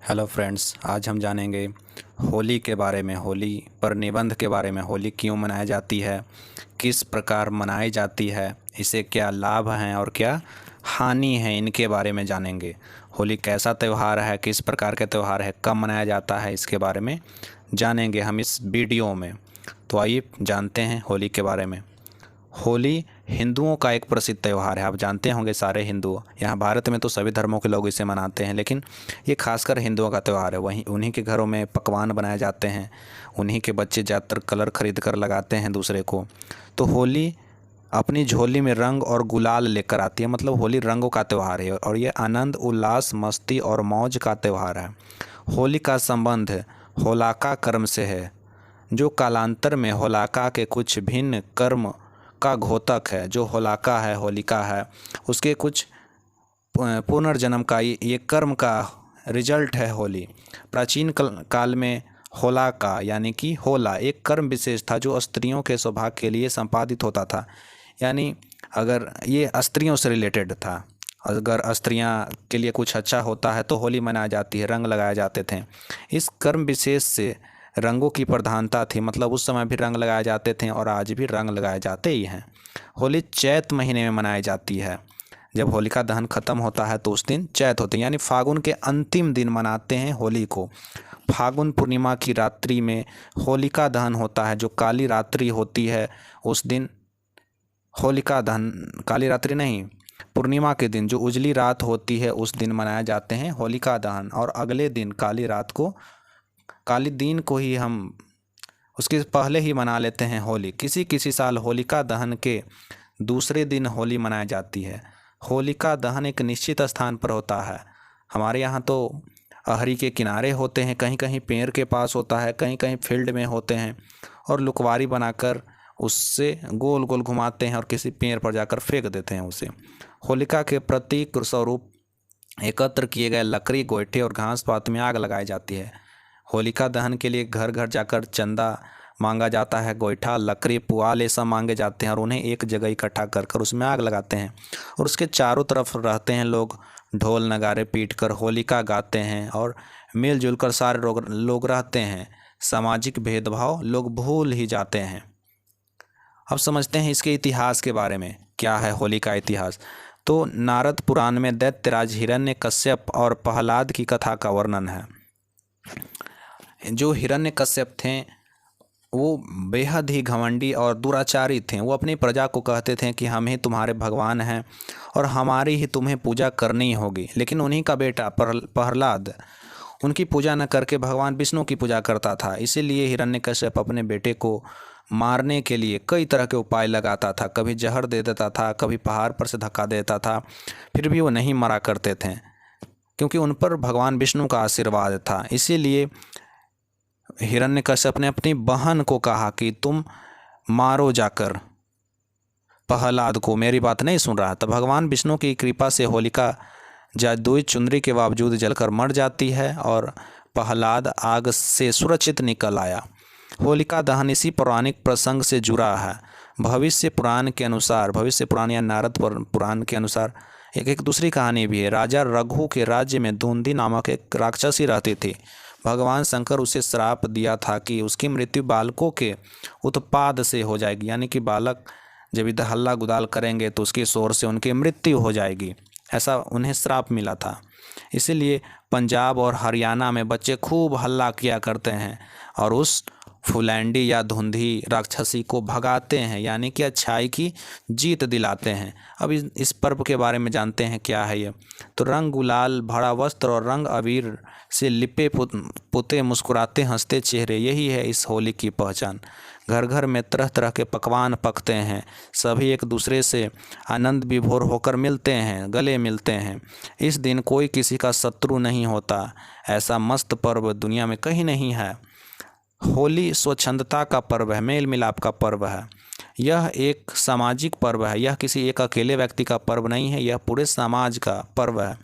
Hello friends, आज हम जानेंगे होली के बारे में। होली पर निबंध के बारे में। होली क्यों मनाई जाती है, किस प्रकार मनाई जाती है, इसे क्या लाभ हैं और क्या हानि है, इनके बारे में जानेंगे। होली कैसा त्यौहार है, किस प्रकार के त्यौहार है, कब मनाया जाता है, इसके बारे में जानेंगे हम इस वीडियो में। तो आइए जानते हैं होली के बारे में। होली हिंदुओं का एक प्रसिद्ध त्यौहार है। आप जानते होंगे सारे हिंदू, यहाँ भारत में तो सभी धर्मों के लोग इसे मनाते हैं, लेकिन ये खासकर हिंदुओं का त्यौहार है। वहीं उन्हीं के घरों में पकवान बनाए जाते हैं, उन्हीं के बच्चे ज़्यादातर कलर खरीद कर लगाते हैं दूसरे को। तो होली अपनी झोली में रंग और गुलाल लेकर आती है। मतलब होली रंगों का त्यौहार है और ये आनंद, उल्लास, मस्ती और मौज का त्यौहार है। होली का संबंध होलाका कर्म से है, जो कालांतर में होलाका के कुछ भिन्न कर्म का घोतक है। जो होलाका है, होलिका है, उसके कुछ पुनर्जन्म का ये कर्म का रिजल्ट है होली। प्राचीन काल में होलाका यानी कि होला एक कर्म विशेष था जो स्त्रियों के सौभाग्य के लिए संपादित होता था। यानी अगर ये स्त्रियों से रिलेटेड था, अगर स्त्रियां के लिए कुछ अच्छा होता है तो होली मनाई जाती है, रंग लगाए जाते थे। इस कर्म विशेष से रंगों की प्रधानता थी। मतलब उस समय भी रंग लगाए जाते थे और आज भी रंग लगाए जाते ही हैं। होली चैत महीने में मनाई जाती है। जब होलिका दहन खत्म होता है तो उस दिन चैत होते हैं, यानी फागुन के अंतिम दिन मनाते हैं होली को। फागुन पूर्णिमा की रात्रि में होलिका दहन होता है। जो काली रात्रि होती है उस दिन होलिका दहन, काली रात्रि नहीं, पूर्णिमा के दिन जो उजली रात होती है उस दिन मनाए जाते हैं होलिका दहन। और अगले दिन काली रात को, काली दिन को ही हम उसके पहले ही मना लेते हैं होली। किसी किसी साल होलिका दहन के दूसरे दिन होली मनाई जाती है। होलिका दहन एक निश्चित स्थान पर होता है। हमारे यहाँ तो अहरी के किनारे होते हैं, कहीं कहीं पेड़ के पास होता है, कहीं कहीं फील्ड में होते हैं, और लुकवारी बनाकर उससे गोल गोल घुमाते हैं और किसी पेड़ पर जाकर फेंक देते हैं उसे। होलिका के प्रतीक स्वरूप एकत्र किए गए लकड़ी, गोईठे और घास पात में आग लगाई जाती है। होलिका दहन के लिए घर घर जाकर चंदा मांगा जाता है। गोईठा, लकड़ी, पुआल ये सब मांगे जाते हैं और उन्हें एक जगह इकट्ठा कर कर उसमें आग लगाते हैं। और उसके चारों तरफ रहते हैं लोग, ढोल नगाड़े पीट कर होलिका गाते हैं और मिलजुल कर सारे लोग रहते हैं। सामाजिक भेदभाव लोग भूल ही जाते हैं। अब समझते हैं इसके इतिहास के बारे में। क्या है होली का इतिहास? तो नारद पुराण में दैत्यराज हिरण्यकश्यप और प्रहलाद की कथा का वर्णन है। जो हिरण्यकश्यप थे वो बेहद ही घमंडी और दुराचारी थे। वो अपनी प्रजा को कहते थे कि हम ही तुम्हारे भगवान हैं और हमारी ही तुम्हें पूजा करनी होगी। लेकिन उन्हीं का बेटा प्रहलाद उनकी पूजा न करके भगवान विष्णु की पूजा करता था। इसीलिए हिरण्यकश्यप अपने बेटे को मारने के लिए कई तरह के उपाय लगाता था। कभी जहर दे देता था, कभी पहाड़ पर से धक्का देता था, फिर भी वो नहीं मरा करते थे क्योंकि उन पर भगवान विष्णु का आशीर्वाद था। इसीलिए हिरण्यकश्यप ने अपनी बहन को कहा कि तुम मारो जाकर प्रहलाद को। मेरी बात नहीं सुन रहा था। भगवान विष्णु की कृपा से होलिका जादुई चुनरी के बावजूद जलकर मर जाती है और प्रहलाद आग से सुरक्षित निकल आया। होलिका दहन इसी पौराणिक प्रसंग से जुड़ा है। भविष्य पुराण के अनुसार, भविष्य पुराण या नारद पुराण के अनुसार एक दूसरी कहानी भी है। राजा रघु के राज्य में धुंधी नामक एक राक्षसी रहती थी। भगवान शंकर उसे श्राप दिया था कि उसकी मृत्यु बालकों के उत्पाद से हो जाएगी, यानी कि बालक जब इधर हल्ला गुदाल करेंगे तो उसके शोर से उनकी मृत्यु हो जाएगी। ऐसा उन्हें श्राप मिला था। इसीलिए पंजाब और हरियाणा में बच्चे खूब हल्ला किया करते हैं और उस फुलैंडी या धुंधी राक्षसी को भगाते हैं, यानी कि अच्छाई की जीत दिलाते हैं। अब इस पर्व के बारे में जानते हैं क्या है ये। तो रंग गुलाल भरा वस्त्र और रंग अबीर से लिपे पुते मुस्कुराते हंसते चेहरे, यही है इस होली की पहचान। घर घर में तरह तरह के पकवान पकते हैं। सभी एक दूसरे से आनंद विभोर होकर मिलते हैं, गले मिलते हैं। इस दिन कोई किसी का शत्रु नहीं होता। ऐसा मस्त पर्व दुनिया में कहीं नहीं है। होली स्वच्छंदता का पर्व है, मेल मिलाप का पर्व है। यह एक सामाजिक पर्व है। यह किसी एक अकेले व्यक्ति का पर्व नहीं है, यह पूरे समाज का पर्व है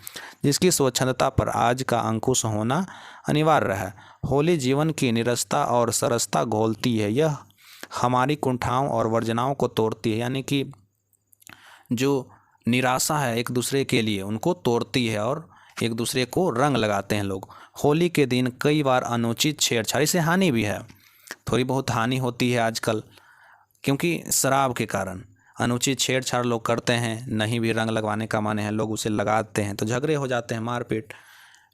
जिसकी स्वच्छंदता पर आज का अंकुश होना अनिवार्य है। होली जीवन की निरसता और सरसता घोलती है। यह हमारी कुंठाओं और वर्जनाओं को तोड़ती है, यानी कि जो निराशा है एक दूसरे के लिए उनको तोड़ती है और एक दूसरे को रंग लगाते हैं लोग। होली के दिन कई बार अनुचित छेड़छाड़ से हानि भी है, थोड़ी बहुत हानि होती है आजकल, क्योंकि शराब के कारण अनुचित छेड़छाड़ लोग करते हैं। नहीं भी रंग लगवाने का माने हैं, लोग उसे लगाते हैं तो झगड़े हो जाते हैं, मारपीट।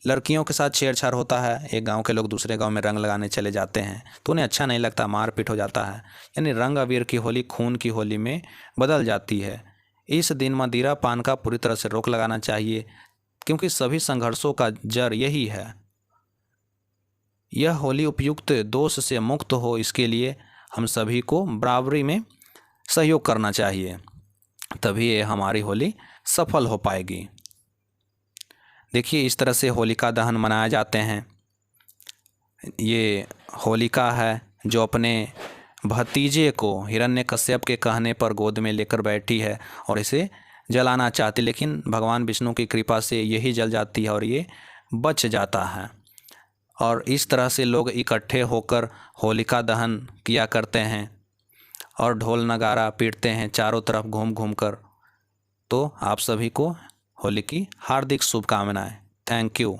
लड़कियों के साथ छेड़छाड़ होता है, एक गांव के लोग दूसरे गांव में रंग लगाने चले जाते हैं तो उन्हें अच्छा नहीं लगता, मारपीट हो जाता है। यानी रंग अबीर की होली खून की होली में बदल जाती है। इस दिन मदिरा पान का पूरी तरह से रोक लगाना चाहिए, क्योंकि सभी संघर्षों का जड़ यही है। यह होली उपयुक्त दोष से मुक्त हो, इसके लिए हम सभी को बराबरी में सहयोग करना चाहिए, तभी ये हमारी होली सफल हो पाएगी। देखिए इस तरह से होलिका दहन मनाए जाते हैं। ये होलिका है जो अपने भतीजे को हिरण्यकश्यप के कहने पर गोद में लेकर बैठी है और इसे जलाना चाहती, लेकिन भगवान विष्णु की कृपा से यही जल जाती है और ये बच जाता है। और इस तरह से लोग इकट्ठे होकर होलिका दहन किया करते हैं और ढोल नगारा पीटते हैं चारों तरफ घूम घूम कर। तो आप सभी को होली की हार्दिक शुभकामनाएं। Thank you.